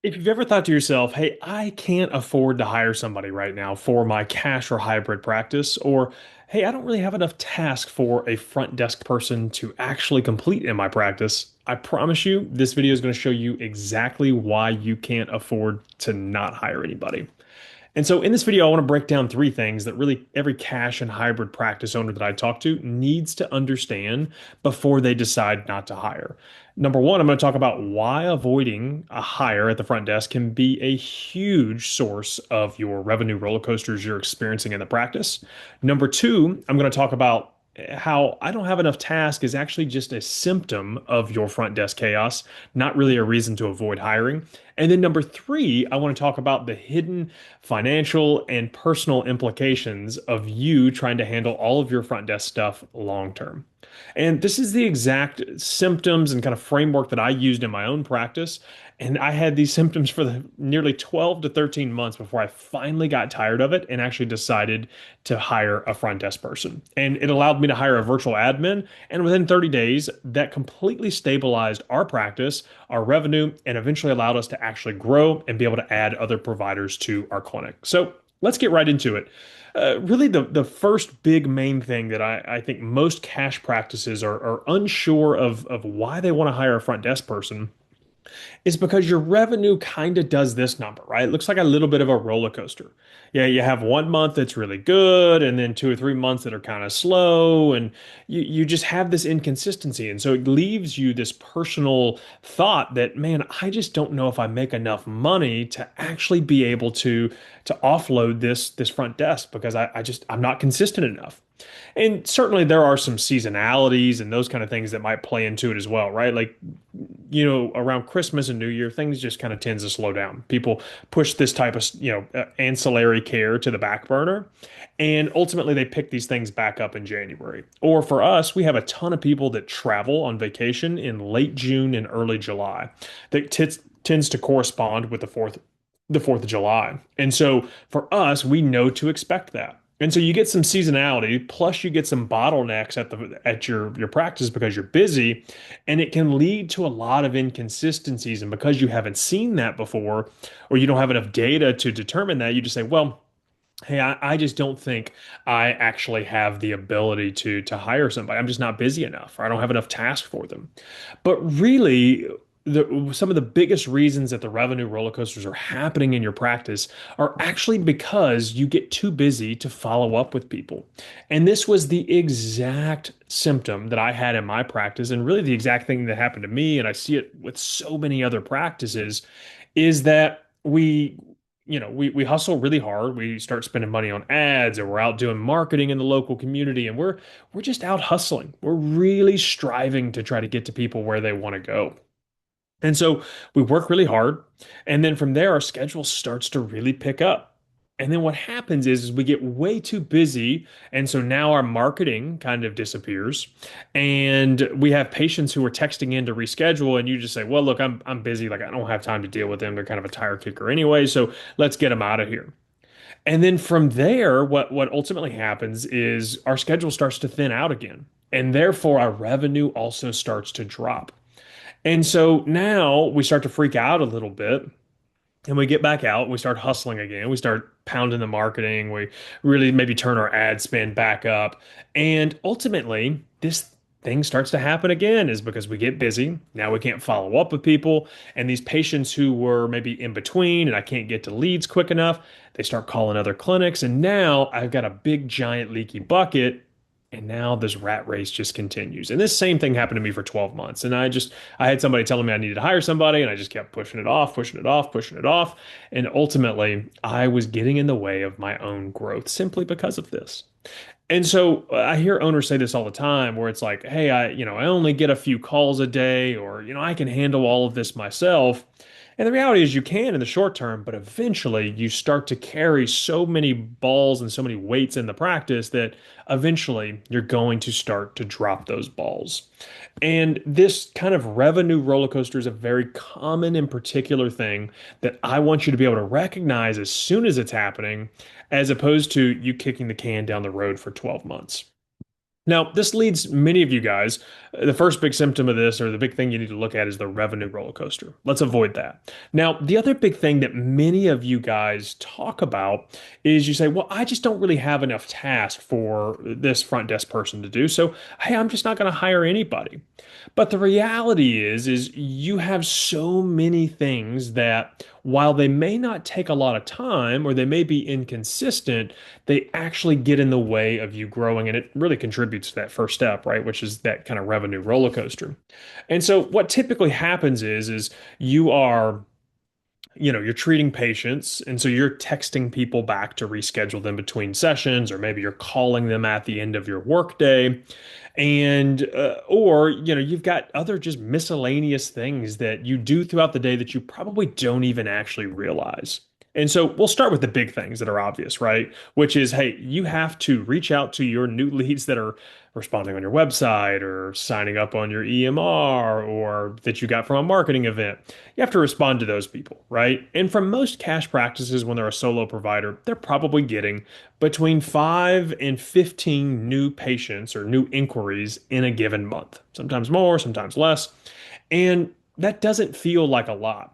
If you've ever thought to yourself, hey, I can't afford to hire somebody right now for my cash or hybrid practice, or hey, I don't really have enough tasks for a front desk person to actually complete in my practice, I promise you, this video is going to show you exactly why you can't afford to not hire anybody. And so in this video, I want to break down three things that really every cash and hybrid practice owner that I talk to needs to understand before they decide not to hire. Number one, I'm going to talk about why avoiding a hire at the front desk can be a huge source of your revenue roller coasters you're experiencing in the practice. Number two, I'm going to talk about how I don't have enough task is actually just a symptom of your front desk chaos, not really a reason to avoid hiring. And then number three, I want to talk about the hidden financial and personal implications of you trying to handle all of your front desk stuff long term. And this is the exact symptoms and kind of framework that I used in my own practice. And I had these symptoms for the nearly 12 to 13 months before I finally got tired of it and actually decided to hire a front desk person. And it allowed me to hire a virtual admin. And within 30 days, that completely stabilized our practice, our revenue, and eventually allowed us to actually grow and be able to add other providers to our clinic. So let's get right into it. Really, the first big main thing that I think most cash practices are unsure of why they want to hire a front desk person is because your revenue kind of does this number, right? It looks like a little bit of a roller coaster. Yeah, you have one month that's really good, and then 2 or 3 months that are kind of slow, and you just have this inconsistency. And so it leaves you this personal thought that, man, I just don't know if I make enough money to actually be able to offload this front desk because I'm not consistent enough. And certainly there are some seasonalities and those kind of things that might play into it as well, right? Like, around Christmas and New Year, things just kind of tends to slow down. People push this type of, ancillary care to the back burner. And ultimately they pick these things back up in January. Or for us, we have a ton of people that travel on vacation in late June and early July that tends to correspond with the 4th of July. And so for us, we know to expect that. And so you get some seasonality, plus you get some bottlenecks at your practice because you're busy, and it can lead to a lot of inconsistencies. And because you haven't seen that before, or you don't have enough data to determine that, you just say, well, hey, I just don't think I actually have the ability to hire somebody. I'm just not busy enough, or I don't have enough tasks for them. But really, some of the biggest reasons that the revenue roller coasters are happening in your practice are actually because you get too busy to follow up with people. And this was the exact symptom that I had in my practice, and really the exact thing that happened to me. And I see it with so many other practices, is that we hustle really hard. We start spending money on ads, or we're out doing marketing in the local community, and we're just out hustling. We're really striving to try to get to people where they want to go. And so we work really hard. And then from there, our schedule starts to really pick up. And then what happens is we get way too busy. And so now our marketing kind of disappears. And we have patients who are texting in to reschedule. And you just say, well, look, I'm busy. Like, I don't have time to deal with them. They're kind of a tire kicker anyway. So let's get them out of here. And then from there, what ultimately happens is our schedule starts to thin out again. And therefore, our revenue also starts to drop. And so now we start to freak out a little bit, and we get back out. We start hustling again. We start pounding the marketing. We really maybe turn our ad spend back up. And ultimately, this thing starts to happen again is because we get busy. Now we can't follow up with people. And these patients who were maybe in between and I can't get to leads quick enough, they start calling other clinics. And now I've got a big, giant leaky bucket. And now this rat race just continues. And this same thing happened to me for 12 months. And I had somebody telling me I needed to hire somebody, and I just kept pushing it off, pushing it off, pushing it off. And ultimately, I was getting in the way of my own growth simply because of this. And so I hear owners say this all the time where it's like, hey, I only get a few calls a day, or, I can handle all of this myself. And the reality is you can in the short term, but eventually you start to carry so many balls and so many weights in the practice that eventually you're going to start to drop those balls. And this kind of revenue roller coaster is a very common and particular thing that I want you to be able to recognize as soon as it's happening, as opposed to you kicking the can down the road for 12 months. Now, this leads many of you guys. The first big symptom of this, or the big thing you need to look at, is the revenue roller coaster. Let's avoid that. Now, the other big thing that many of you guys talk about is you say, well, I just don't really have enough tasks for this front desk person to do. So, hey, I'm just not going to hire anybody. But the reality is you have so many things that while they may not take a lot of time or they may be inconsistent, they actually get in the way of you growing. And it really contributes to that first step, right? Which is that kind of revenue roller coaster. And so what typically happens is you are you're treating patients, and so you're texting people back to reschedule them between sessions, or maybe you're calling them at the end of your workday, and or you've got other just miscellaneous things that you do throughout the day that you probably don't even actually realize. And so we'll start with the big things that are obvious, right? Which is, hey, you have to reach out to your new leads that are responding on your website or signing up on your EMR or that you got from a marketing event. You have to respond to those people, right? And for most cash practices, when they're a solo provider, they're probably getting between 5 and 15 new patients or new inquiries in a given month, sometimes more, sometimes less. And that doesn't feel like a lot.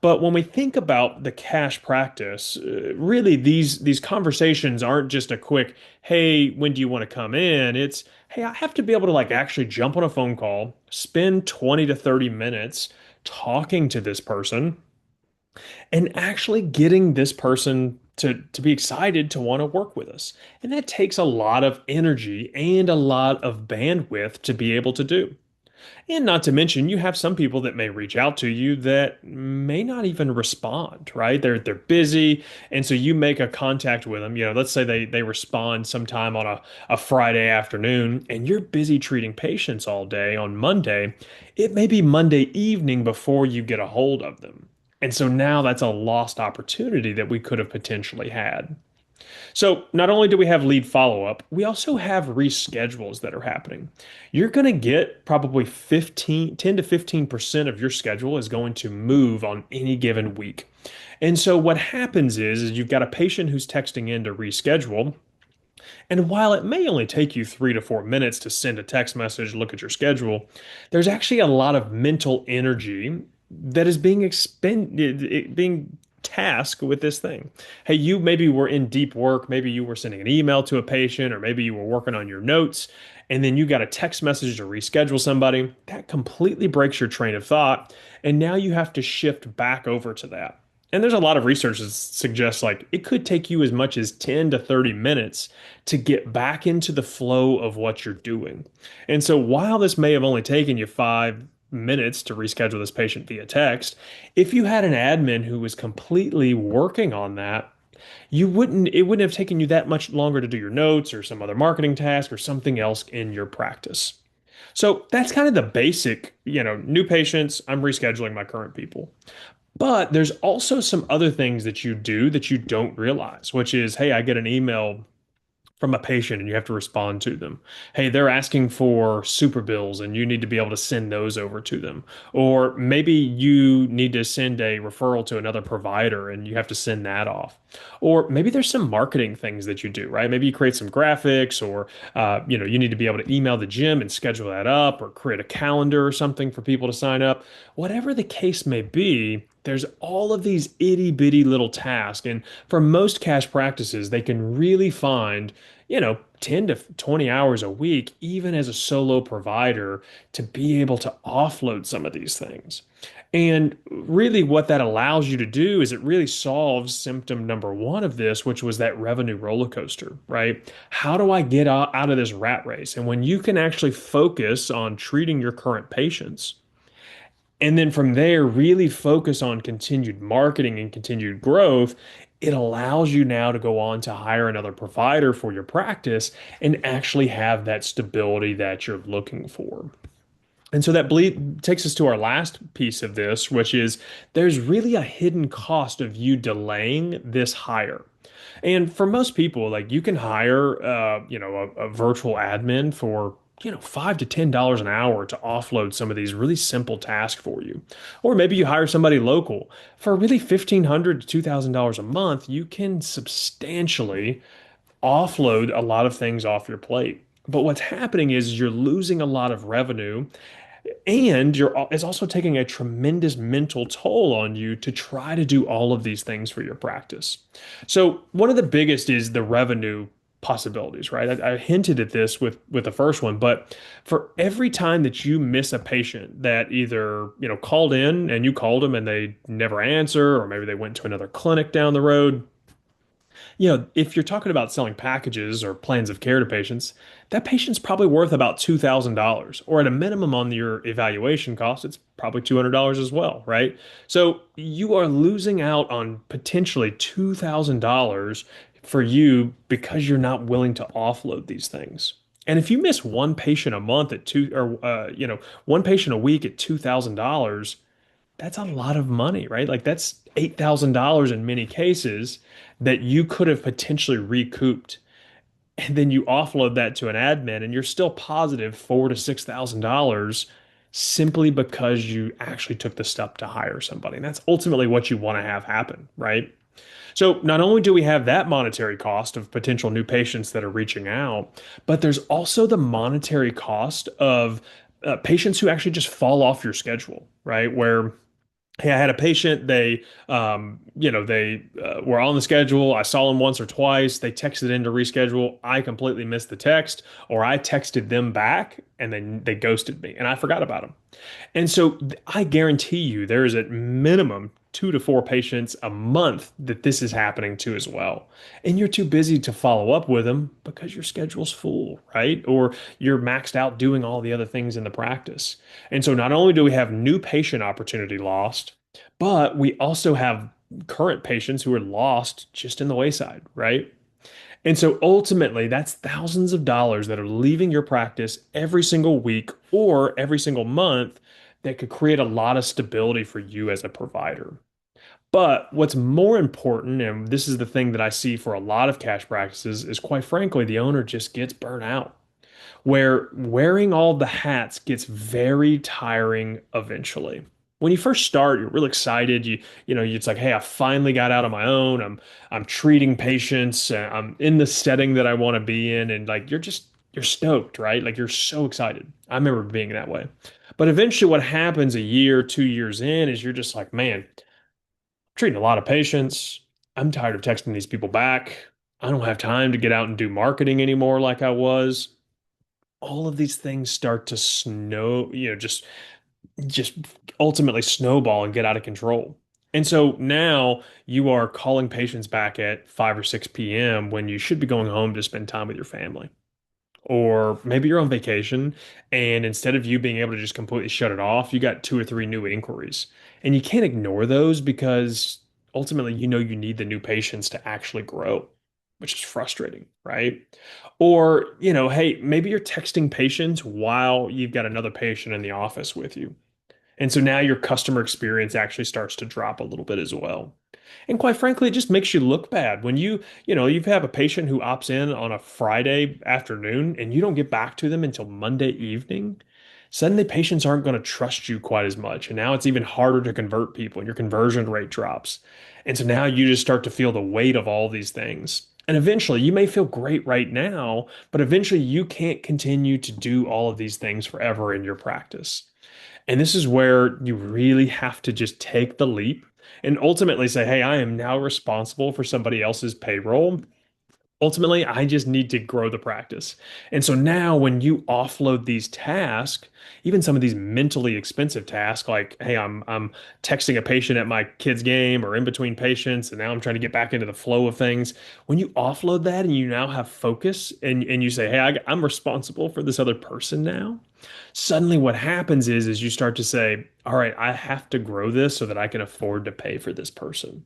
But when we think about the cash practice, really these conversations aren't just a quick, "Hey, when do you want to come in?" It's, "Hey, I have to be able to like actually jump on a phone call, spend 20 to 30 minutes talking to this person and actually getting this person to be excited to want to work with us." And that takes a lot of energy and a lot of bandwidth to be able to do. And not to mention, you have some people that may reach out to you that may not even respond, right? They're busy, and so you make a contact with them. Let's say they respond sometime on a Friday afternoon, and you're busy treating patients all day on Monday. It may be Monday evening before you get a hold of them. And so now that's a lost opportunity that we could have potentially had. So not only do we have lead follow-up, we also have reschedules that are happening. You're going to get probably 10 to 15% of your schedule is going to move on any given week. And so what happens is you've got a patient who's texting in to reschedule. And while it may only take you 3 to 4 minutes to send a text message, look at your schedule, there's actually a lot of mental energy that is being expended, being tasked with this thing. Hey, you maybe were in deep work, maybe you were sending an email to a patient, or maybe you were working on your notes, and then you got a text message to reschedule somebody. That completely breaks your train of thought, and now you have to shift back over to that. And there's a lot of research that suggests like it could take you as much as 10 to 30 minutes to get back into the flow of what you're doing. And so while this may have only taken you 5 minutes to reschedule this patient via text, if you had an admin who was completely working on that, it wouldn't have taken you that much longer to do your notes or some other marketing task or something else in your practice. So that's kind of the basic, new patients, I'm rescheduling my current people. But there's also some other things that you do that you don't realize, which is, hey, I get an email from a patient and you have to respond to them. Hey, they're asking for super bills and you need to be able to send those over to them. Or maybe you need to send a referral to another provider and you have to send that off. Or maybe there's some marketing things that you do, right? Maybe you create some graphics or you need to be able to email the gym and schedule that up or create a calendar or something for people to sign up. Whatever the case may be, there's all of these itty bitty little tasks. And for most cash practices, they can really find 10 to 20 hours a week, even as a solo provider, to be able to offload some of these things. And really, what that allows you to do is it really solves symptom number one of this, which was that revenue roller coaster, right? How do I get out of this rat race? And when you can actually focus on treating your current patients, and then from there, really focus on continued marketing and continued growth, it allows you now to go on to hire another provider for your practice and actually have that stability that you're looking for. And so that takes us to our last piece of this, which is there's really a hidden cost of you delaying this hire. And for most people, like you can hire, a virtual admin for $5 to $10 an hour to offload some of these really simple tasks for you. Or maybe you hire somebody local for really $1,500 to $2,000 a month. You can substantially offload a lot of things off your plate. But what's happening is you're losing a lot of revenue, and it's also taking a tremendous mental toll on you to try to do all of these things for your practice. So one of the biggest is the revenue possibilities, right? I hinted at this with the first one, but for every time that you miss a patient that either, called in and you called them and they never answer, or maybe they went to another clinic down the road, if you're talking about selling packages or plans of care to patients, that patient's probably worth about $2,000, or at a minimum on your evaluation cost, it's probably $200 as well, right? So you are losing out on potentially $2,000 for you because you're not willing to offload these things. And if you miss one patient a month at two, or one patient a week at $2,000, that's a lot of money, right? Like that's $8,000 in many cases that you could have potentially recouped. And then you offload that to an admin and you're still positive $4,000 to $6,000 simply because you actually took the step to hire somebody. And that's ultimately what you want to have happen, right? So not only do we have that monetary cost of potential new patients that are reaching out, but there's also the monetary cost of patients who actually just fall off your schedule, right? Where hey, I had a patient. They were on the schedule. I saw them once or twice. They texted in to reschedule. I completely missed the text, or I texted them back and then they ghosted me and I forgot about them. And so I guarantee you there is at minimum 2 to 4 patients a month that this is happening to as well. And you're too busy to follow up with them because your schedule's full, right? Or you're maxed out doing all the other things in the practice. And so not only do we have new patient opportunity lost, but we also have current patients who are lost just in the wayside, right? And so ultimately, that's thousands of dollars that are leaving your practice every single week or every single month that could create a lot of stability for you as a provider. But what's more important, and this is the thing that I see for a lot of cash practices, is quite frankly, the owner just gets burnt out where wearing all the hats gets very tiring eventually. When you first start, you're real excited. It's like, hey, I finally got out on my own. I'm treating patients. I'm in the setting that I want to be in, and like you're stoked, right? Like you're so excited. I remember being that way. But eventually, what happens a year, 2 years in, is you're just like, man, treating a lot of patients. I'm tired of texting these people back. I don't have time to get out and do marketing anymore like I was. All of these things start to just ultimately snowball and get out of control. And so now you are calling patients back at 5 or 6 p.m. when you should be going home to spend time with your family. Or maybe you're on vacation and instead of you being able to just completely shut it off, you got 2 or 3 new inquiries. And you can't ignore those because ultimately you need the new patients to actually grow, which is frustrating, right? Or, hey, maybe you're texting patients while you've got another patient in the office with you. And so now your customer experience actually starts to drop a little bit as well. And quite frankly, it just makes you look bad when you have a patient who opts in on a Friday afternoon and you don't get back to them until Monday evening. Suddenly, patients aren't going to trust you quite as much. And now it's even harder to convert people and your conversion rate drops. And so now you just start to feel the weight of all these things. And eventually, you may feel great right now, but eventually you can't continue to do all of these things forever in your practice. And this is where you really have to just take the leap and ultimately say, hey, I am now responsible for somebody else's payroll. Ultimately, I just need to grow the practice. And so now when you offload these tasks, even some of these mentally expensive tasks, like, hey, I'm texting a patient at my kid's game or in between patients, and now I'm trying to get back into the flow of things. When you offload that and you now have focus and you say, hey, I'm responsible for this other person now, suddenly what happens is you start to say, all right, I have to grow this so that I can afford to pay for this person.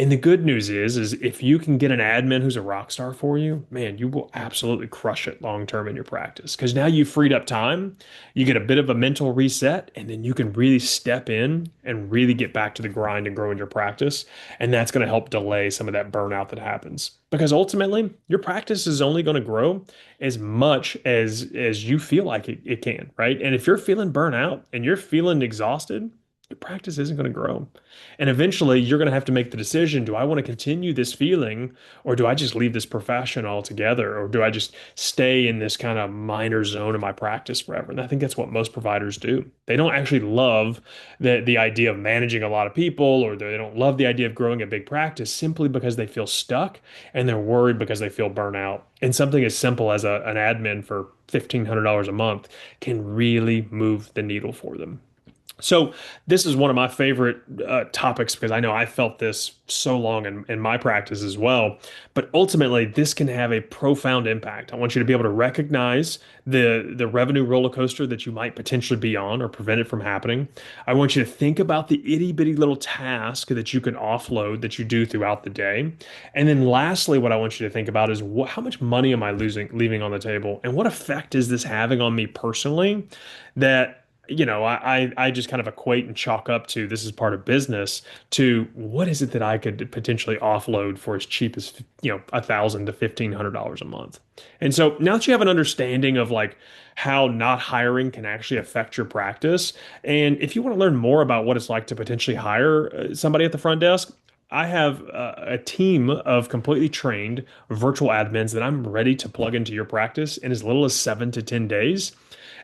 And the good news is if you can get an admin who's a rock star for you, man, you will absolutely crush it long term in your practice. Because now you've freed up time, you get a bit of a mental reset, and then you can really step in and really get back to the grind and grow in your practice. And that's going to help delay some of that burnout that happens. Because ultimately, your practice is only going to grow as much as you feel like it can, right? And if you're feeling burnout and you're feeling exhausted, your practice isn't going to grow. And eventually you're going to have to make the decision, do I want to continue this feeling or do I just leave this profession altogether or do I just stay in this kind of minor zone of my practice forever? And I think that's what most providers do. They don't actually love the idea of managing a lot of people or they don't love the idea of growing a big practice simply because they feel stuck and they're worried because they feel burnout. And something as simple as an admin for $1,500 a month can really move the needle for them. So this is one of my favorite topics because I know I felt this so long in my practice as well. But ultimately, this can have a profound impact. I want you to be able to recognize the revenue roller coaster that you might potentially be on or prevent it from happening. I want you to think about the itty bitty little task that you can offload that you do throughout the day. And then lastly, what I want you to think about is how much money am I leaving on the table, and what effect is this having on me personally that I just kind of equate and chalk up to this is part of business to what is it that I could potentially offload for as cheap as, $1,000 to $1,500 a month. And so now that you have an understanding of like how not hiring can actually affect your practice, and if you want to learn more about what it's like to potentially hire somebody at the front desk, I have a team of completely trained virtual admins that I'm ready to plug into your practice in as little as 7 to 10 days.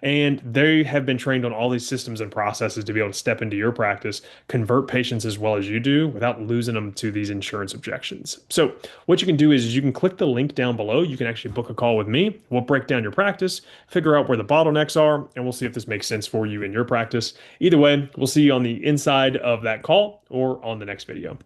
And they have been trained on all these systems and processes to be able to step into your practice, convert patients as well as you do without losing them to these insurance objections. So, what you can do is you can click the link down below. You can actually book a call with me. We'll break down your practice, figure out where the bottlenecks are, and we'll see if this makes sense for you in your practice. Either way, we'll see you on the inside of that call or on the next video.